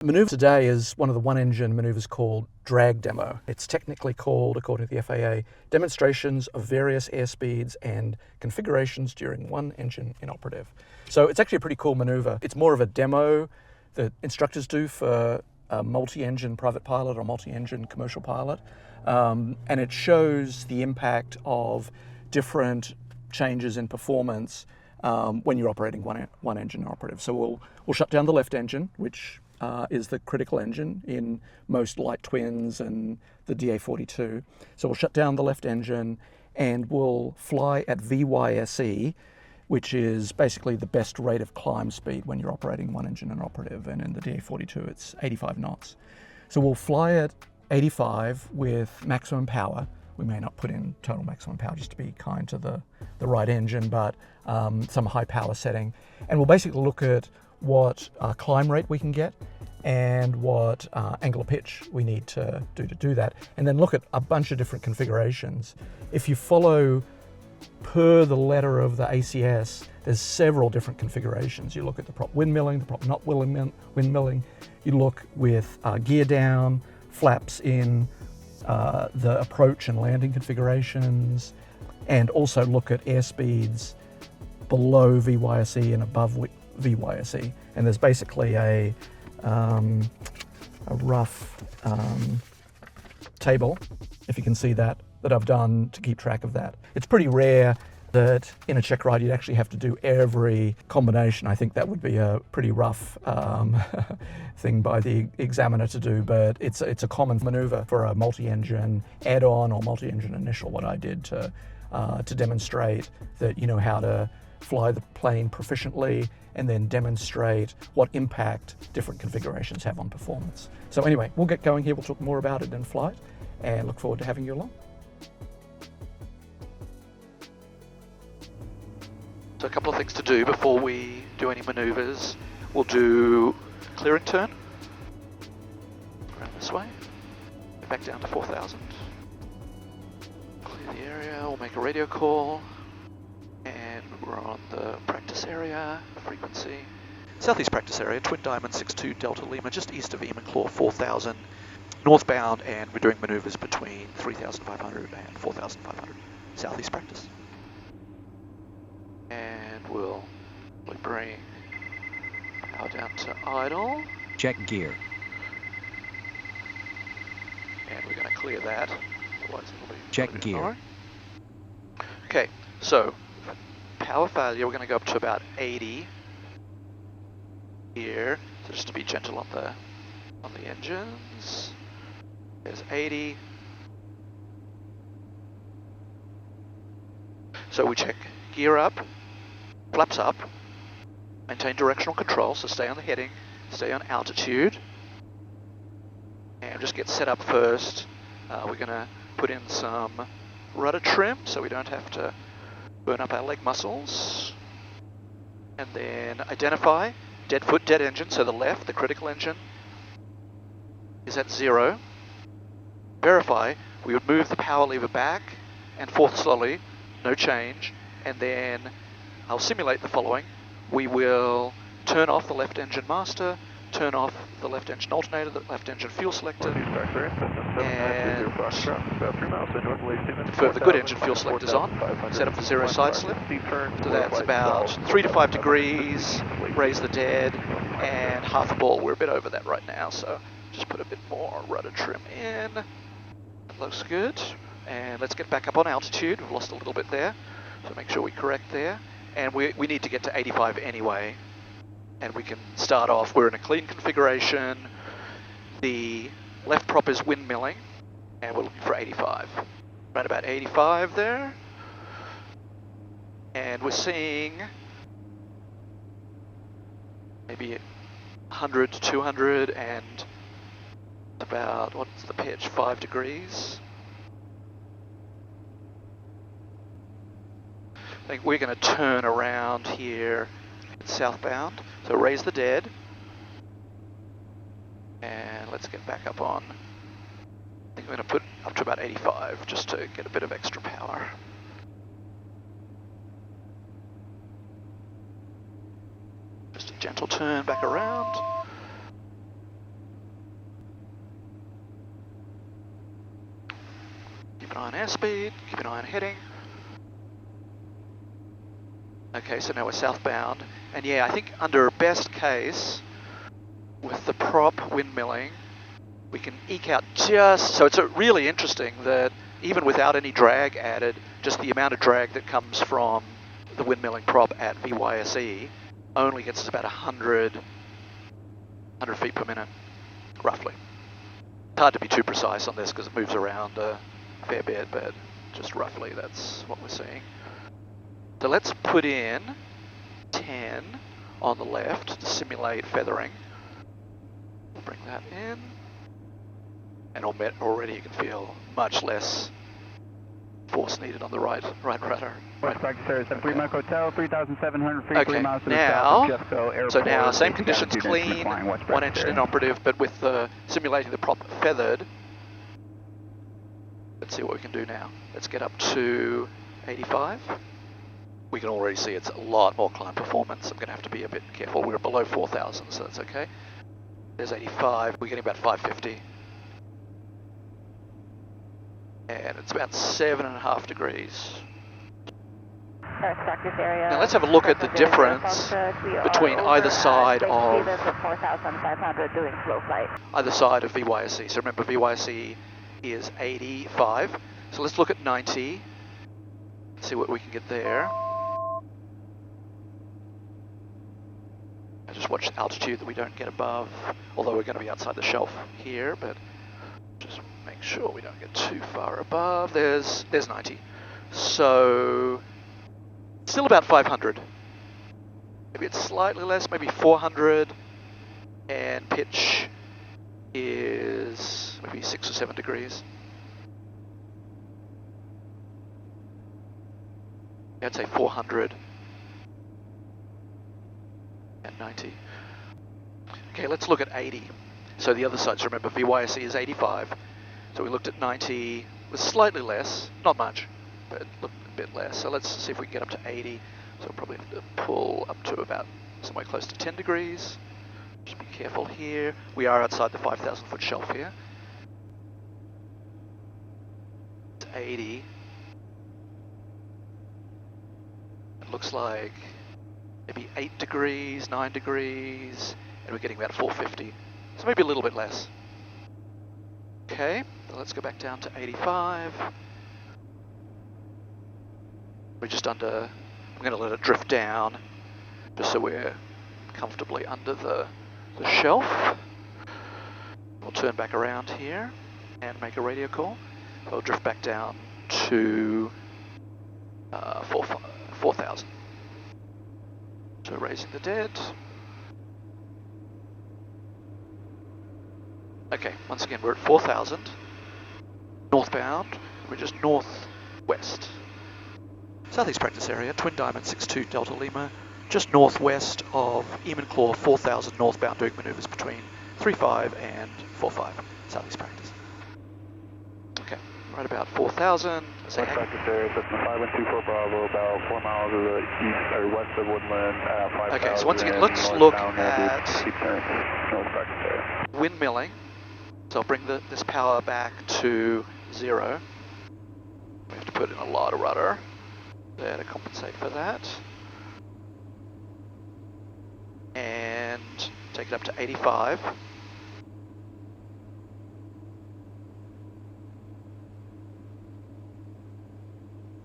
Maneuver today is one of the one-engine maneuvers called drag demo. It's technically called, according to the FAA, demonstrations of various airspeeds and configurations during one engine inoperative. So it's actually a pretty cool maneuver. It's more of a demo that instructors do for a multi-engine private pilot or multi-engine commercial pilot. And it shows the impact of different changes in performance when you're operating one engine operative. So we'll shut down the left engine, which is the critical engine in most light twins and the DA42. So we'll shut down the left engine and we'll fly at Vyse, which is basically the best rate of climb speed when you're operating one engine inoperative, and in the DA42 it's 85 knots. So we'll fly at 85 with maximum power. We may not put in total maximum power just to be kind to the right engine, but some high power setting. And we'll basically look at what climb rate we can get and what angle of pitch we need to do that, and then look at a bunch of different configurations. If you follow per the letter of the ACS, there's several different configurations. You look at the prop windmilling, the prop not windmilling. You look with gear down, flaps in, the approach and landing configurations, and also look at airspeeds below Vyse and above Vyse. And there's basically a rough table, if you can see that I've done to keep track of that. It's pretty rare that in a check ride you'd actually have to do every combination. I think that would be a pretty rough thing by the examiner to do, but it's a common maneuver for a multi-engine add-on or multi-engine initial, what I did to demonstrate that you know how to fly the plane proficiently and then demonstrate what impact different configurations have on performance. So anyway, we'll get going here. We'll talk more about it in flight and look forward to having you along. So a couple of things to do before we do any maneuvers. We'll do clearing turn, around this way, back down to 4,000. Clear the area, we'll make a radio call, and we're on the practice area, frequency. Southeast practice area, Twin Diamond 62 Delta Lima, just east of Eamon 4,000, northbound, and we're doing maneuvers between 3,500 and 4,500. Southeast practice. And we'll bring power down to idle. Check gear. And we're going to clear that. Otherwise it'll be check gear. Annoying. Okay, so power failure, we're going to go up to about 80 here. So just to be gentle on the engines. There's 80. So we check gear up, flaps up, maintain directional control, so stay on the heading, stay on altitude, and just get set up first. We're going to put in some rudder trim so we don't have to burn up our leg muscles, and then identify dead foot, dead engine, so the left, the critical engine, is at 0. Verify, we would move the power lever back and forth slowly, no change, and then I'll simulate the following. We will turn off the left engine master, turn off the left engine alternator, the left engine fuel selector, and confirm the good engine fuel selector's on, set up for 0 side slip. So that's about 3 to 5 degrees, raise the dead, and half a ball. We're a bit over that right now, so just put a bit more rudder trim in. That looks good. And let's get back up on altitude. We've lost a little bit there, so make sure we correct there. And we need to get to 85 anyway. And we can start off, we're in a clean configuration. The left prop is windmilling, and we're looking for 85. Right about 85 there. And we're seeing maybe 100 to 200 and about, what's the pitch, 5 degrees. I think we're going to turn around here southbound, so raise the dead, and let's get back up on, I think we're going to put up to about 85 just to get a bit of extra power. Just a gentle turn back around. Keep an eye on airspeed, keep an eye on heading. Okay, so now we're southbound. And yeah, I think under best case, with the prop windmilling, we can eke out just, so it's really interesting that even without any drag added, just the amount of drag that comes from the windmilling prop at Vyse only gets us about 100 feet per minute, roughly. It's hard to be too precise on this because it moves around a fair bit, but just roughly that's what we're seeing. So let's put in 10 on the left to simulate feathering. We'll bring that in. And already you can feel much less force needed on the right rudder. West practice area, 73 Mike Hotel, 3,700 feet, Okay, 3 miles to the now, south of Jeffco Airport. so now same conditions, Altitude clean, flying west one practice engine area. inoperative, but with simulating the prop feathered. Let's see what we can do now. Let's get up to 85. We can already see it's a lot more climb performance. I'm going to have to be a bit careful. We're below 4,000, so that's okay. There's 85. We're getting about 550. And it's about 7.5 degrees. Now let's have a look at the difference between either side of Vyse. So remember, Vyse is 85. So let's look at 90. See what we can get there. I just watch the altitude that we don't get above, although we're going to be outside the shelf here, but just make sure we don't get too far above. There's 90. So still about 500. Maybe it's slightly less, maybe 400. And pitch is maybe 6 or 7 degrees. I'd say 400 and 90. Okay, let's look at 80. So the other side, so remember Vyse is 85. So we looked at 90 with slightly less, not much, but looked a bit less. So let's see if we can get up to 80. So we'll probably have to pull up to about somewhere close to 10 degrees. Just be careful here. We are outside the 5,000 foot shelf here. It's 80. It looks like maybe 8 degrees, 9 degrees, and we're getting about 450. So maybe a little bit less. Okay, let's go back down to 85. We're just under, I'm going to let it drift down, just so we're comfortably under the shelf. We'll turn back around here and make a radio call. We'll drift back down to 4,000. So raising the dead. Okay, once again we're at 4,000. Northbound, we're just northwest. Southeast practice area, Twin Diamond 62 Delta Lima, just northwest of Eamon 4,000 northbound, doing maneuvers between 3.5 and 4.5, southeast practice. Okay, right about 4,000. Say West practice area, Cessna 5124 Bravo, about 4 miles to the east or west of Woodland, 5,000. Okay, so once again, let's look at north practice area. windmilling. So I'll bring this power back to 0. We have to put in a lot of rudder there to compensate for that. And take it up to 85.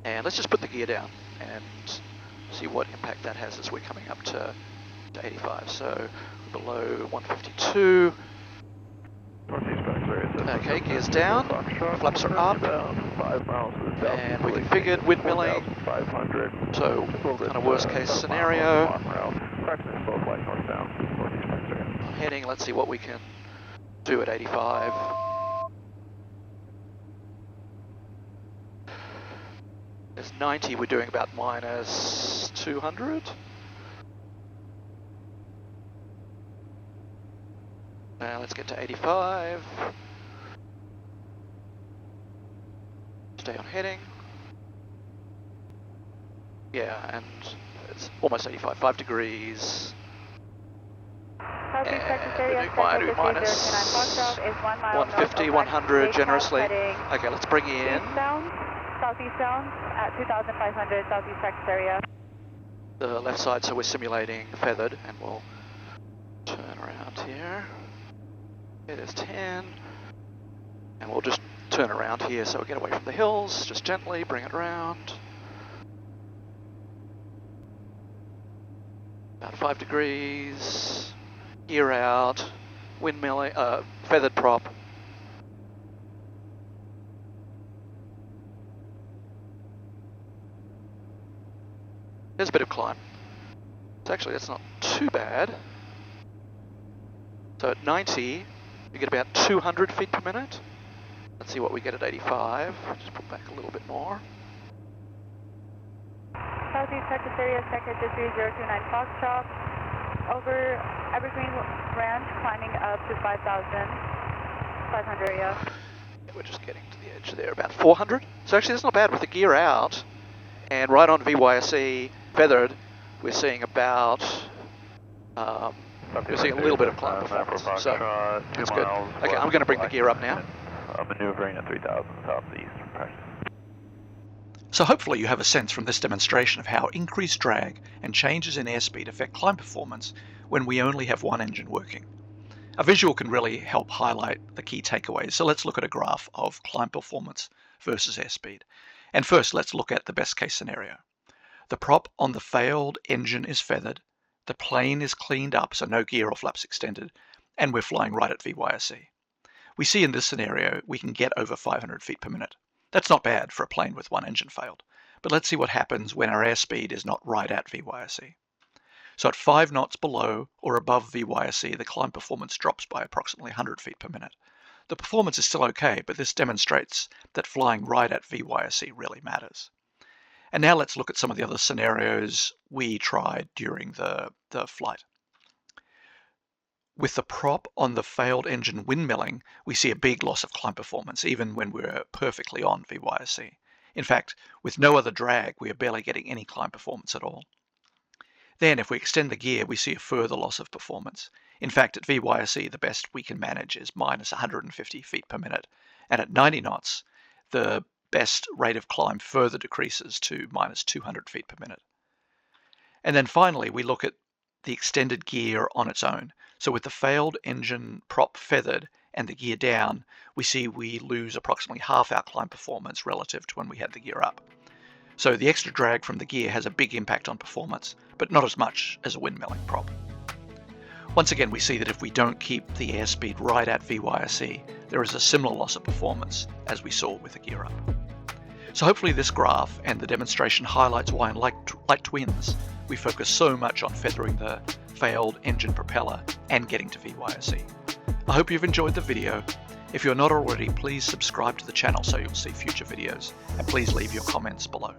And let's just put the gear down and see what impact that has as we're coming up to 85. So below 152. Okay, gears down, flaps are up, and we configured windmilling, so kind of worst case scenario. Heading, let's see what we can do at 85. There's 90, we're doing about minus 200. Now let's get to 85. Stay on heading. Yeah, and it's almost 85, 5 degrees. Vyse minus 150, 100 generously. Okay, let's bring in. Southeastbound at 2,500 southeast practice area. The left side, so we're simulating feathered, and we'll turn around here. It is 10, and we'll just turn around here so we get away from the hills, just gently bring it around. About 5 degrees, gear out, windmilling, feathered prop. There's a bit of climb. So actually that's not too bad. So at 90, you get about 200 feet per minute. Let's see what we get at 85. Just put back a little bit more. Southeast Texas area, sector 3029 Foxtrot. Over Evergreen Ranch, climbing up to 5,500 area. Yeah, we're just getting to the edge there, about 400. So actually that's not bad with the gear out. And right on Vyse feathered, we're seeing about, we're seeing a little bit of climb performance. So that's good. Okay, I'm going to bring the gear up now. Maneuvering at 3,000 southeast. So hopefully you have a sense from this demonstration of how increased drag and changes in airspeed affect climb performance when we only have one engine working. A visual can really help highlight the key takeaways, so let's look at a graph of climb performance versus airspeed. And first, let's look at the best case scenario. The prop on the failed engine is feathered, the plane is cleaned up, so no gear or flaps extended, and we're flying right at Vyse. We see in this scenario we can get over 500 feet per minute. That's not bad for a plane with one engine failed. But let's see what happens when our airspeed is not right at Vyse. So at 5 knots below or above Vyse, the climb performance drops by approximately 100 feet per minute. The performance is still okay, but this demonstrates that flying right at Vyse really matters. And now let's look at some of the other scenarios we tried during the flight. With the prop on the failed engine windmilling, we see a big loss of climb performance, even when we're perfectly on Vyse. In fact, with no other drag, we are barely getting any climb performance at all. Then, if we extend the gear, we see a further loss of performance. In fact, at Vyse, the best we can manage is minus 150 feet per minute. And at 90 knots, the best rate of climb further decreases to minus 200 feet per minute. And then finally, we look at the extended gear on its own. So with the failed engine prop feathered and the gear down, we see we lose approximately half our climb performance relative to when we had the gear up. So the extra drag from the gear has a big impact on performance, but not as much as a windmilling prop. Once again, we see that if we don't keep the airspeed right at Vyse, there is a similar loss of performance as we saw with the gear up. So hopefully this graph and the demonstration highlights why in like twins, we focus so much on feathering the failed engine propeller and getting to Vyse. I hope you've enjoyed the video. If you're not already, please subscribe to the channel so you'll see future videos, and please leave your comments below.